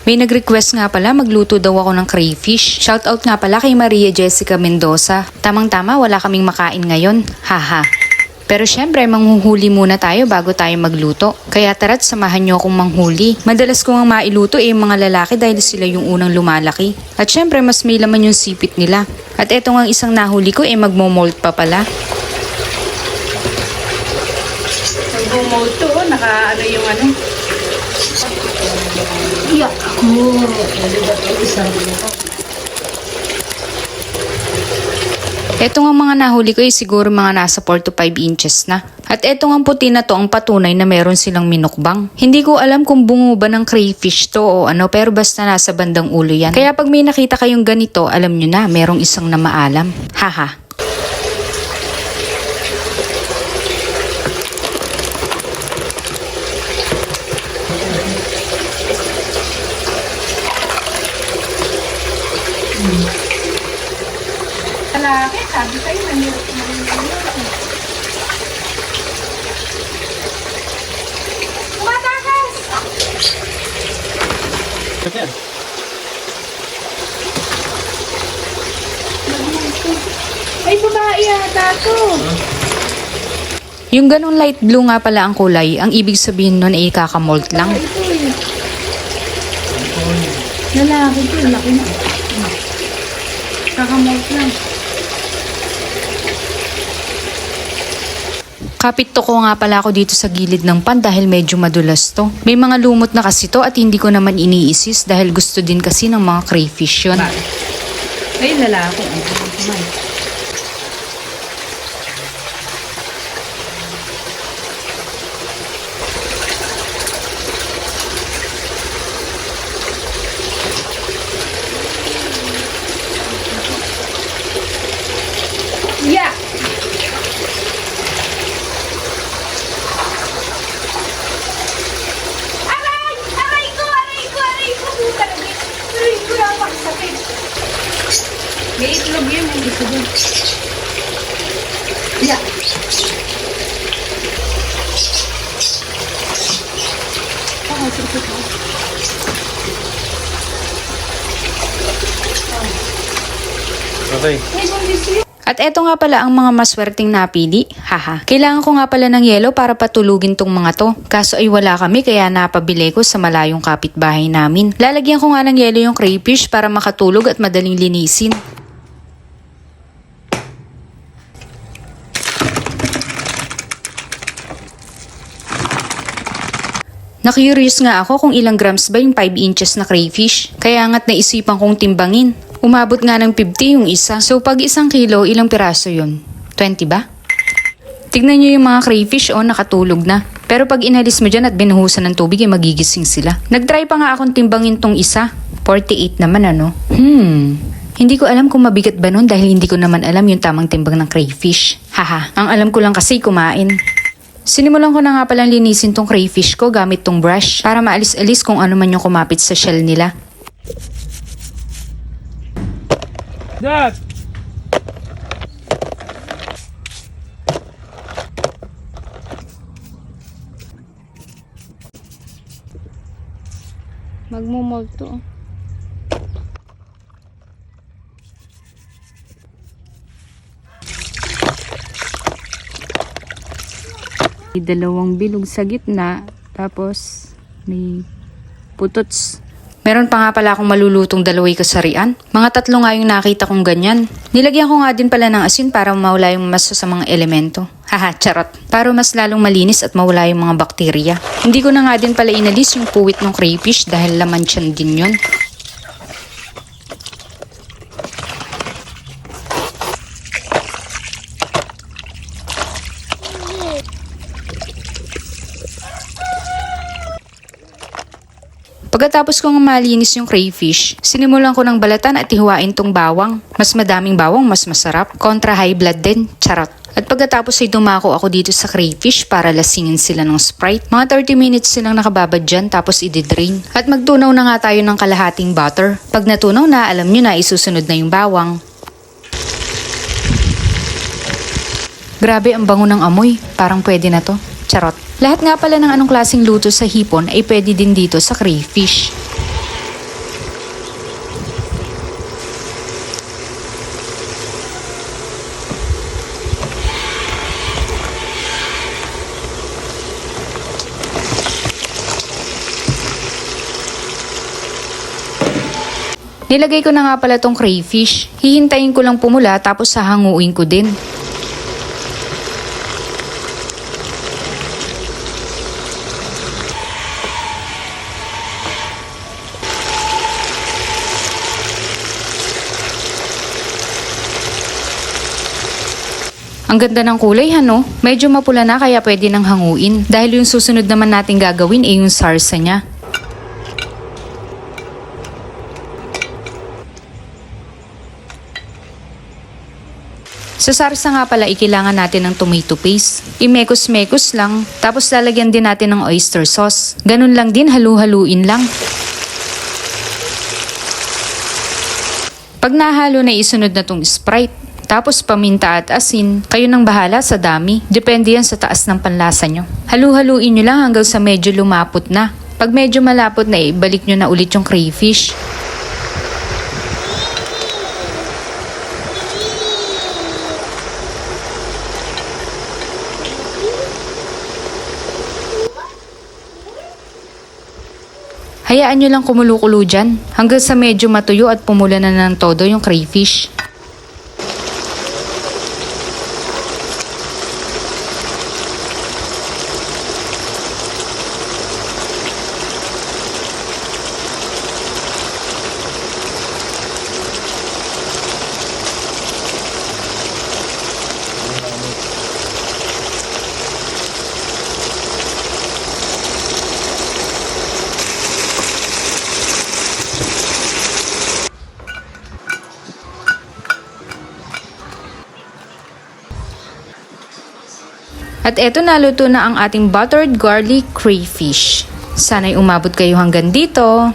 May nag-request nga pala magluto daw ako ng crayfish. Shoutout nga pala kay Maria Jessica Mendoza. Tamang-tama wala kaming makain ngayon. Haha. Pero syempre manghuhuli muna tayo bago tayo magluto. Kaya tara't samahan nyo akong manghuli. Madalas ko nga mailuto yung mga lalaki dahil sila yung unang lumalaki. At syempre mas may laman yung sipit nila. At eto nga isang nahuli ko magmo-molt pa pala. Nag-mold to, naka yung ano. Iyak ako. Eto nga mga nahuli ko siguro mga nasa 4 to 5 inches na. At eto nga puti na to ang patunay na meron silang minukbang. Hindi ko alam kung bungo ba ng crayfish to o ano pero basta nasa bandang ulo yan. Kaya pag may nakita kayong ganito, alam nyo na merong isang na maalam. Haha. Lalaki, sabi sa'yo, manirap Tumatakas! Ay, babae yata to. Yung ganun light blue nga pala ang kulay, ang ibig sabihin nun ay kakamolt lang. Ito eh. Lalaki to, laki na. Kakamalt lang. Kapit to ko nga pala ako dito sa gilid ng pan dahil medyo madulas to. May mga lumot na kasi to at hindi ko naman iniisis dahil gusto din kasi ng mga crayfish yun. Ay, lalaki. Yeah! Aray! Aray ko! Aray ko! Aray ko! Puta na din! Aray ko lang makasakit. May itlog yun. May gusto dun. Yeah! Okay, sige ko. Okay. May kondisyon. At eto nga pala ang mga maswerteng napili. Haha. Kailangan ko nga pala ng yelo para patulugin tong mga to. Kaso ay wala kami kaya napabili ko sa malayong kapitbahay namin. Lalagyan ko nga ng yelo yung crayfish para makatulog at madaling linisin. Na-curious nga ako kung ilang grams ba yung 5 inches na crayfish. Kaya nga't naisipan kong timbangin. Umabot nga ng 50 yung isa. So pag 1 kilo, ilang piraso yun? 20 ba? Tignan nyo yung mga crayfish nakatulog na. Pero pag inalis mo dyan at binuhusan ng tubig magigising sila. Nag-try pa nga akong timbangin tong isa. 48 naman ano. Hindi ko alam kung mabigat ba nun dahil hindi ko naman alam yung tamang timbang ng crayfish. Haha, ang alam ko lang kasi kumain. Sinimulan ko na nga palang linisin tong crayfish ko gamit tong brush para maalis-alis kung ano man yung kumapit sa shell nila. Dad! Magmo-molt to. May dalawang bilog sa gitna, tapos may putots. Meron pa nga pala akong malulutong dalaway kasarian. Mga 3 nga yung nakita kong ganyan. Nilagyan ko nga din pala ng asin para mawala yung masasamang elemento. Haha, charot. Para mas lalong malinis at mawala yung mga bakterya. Hindi ko na nga din pala inalis yung puwit ng crayfish dahil laman tiyan din yun. Pagkatapos kong malinis yung crayfish, sinimulan ko ng balatan at ihuwain tong bawang. Mas madaming bawang, mas masarap. Kontra high blood din, charot. At pagkatapos ay dumako ako dito sa crayfish para lasingin sila ng Sprite. Mga 30 minutes silang nakababad dyan tapos i-drain. At magtunaw na nga tayo ng kalahating butter. Pag natunaw na, alam nyo na isusunod na yung bawang. Grabe ang bango ng amoy, parang pwede na to. Charot. Lahat nga pala ng anong klaseng luto sa hipon ay pwede din dito sa crayfish. Nilagay ko na nga pala tong crayfish. Hihintayin ko lang pumula tapos hahanguin ko din. Ang ganda ng kulay no? Medyo mapula na kaya pwede nang hanguin. Dahil yung susunod naman natin gagawin ay yung sarsa niya. Sa sarsa nga pala, kailangan natin ng tomato paste. Imekos-mekos lang, tapos lalagyan din natin ng oyster sauce. Ganun lang din, halu-haluin lang. Pag nahalo na, isunod na tong Sprite. Tapos paminta at asin, kayo nang bahala sa dami. Depende yan sa taas ng panlasa nyo. Halu-haluin nyo lang hanggang sa medyo lumapot na. Pag medyo malapot na, ibalik nyo na ulit yung crayfish. Hayaan nyo lang kumulo-kulo dyan hanggang sa medyo matuyo at pumula na ng todo yung crayfish. At eto, naluto na ang ating buttered garlic crayfish. Sana'y umabot kayo hanggang dito.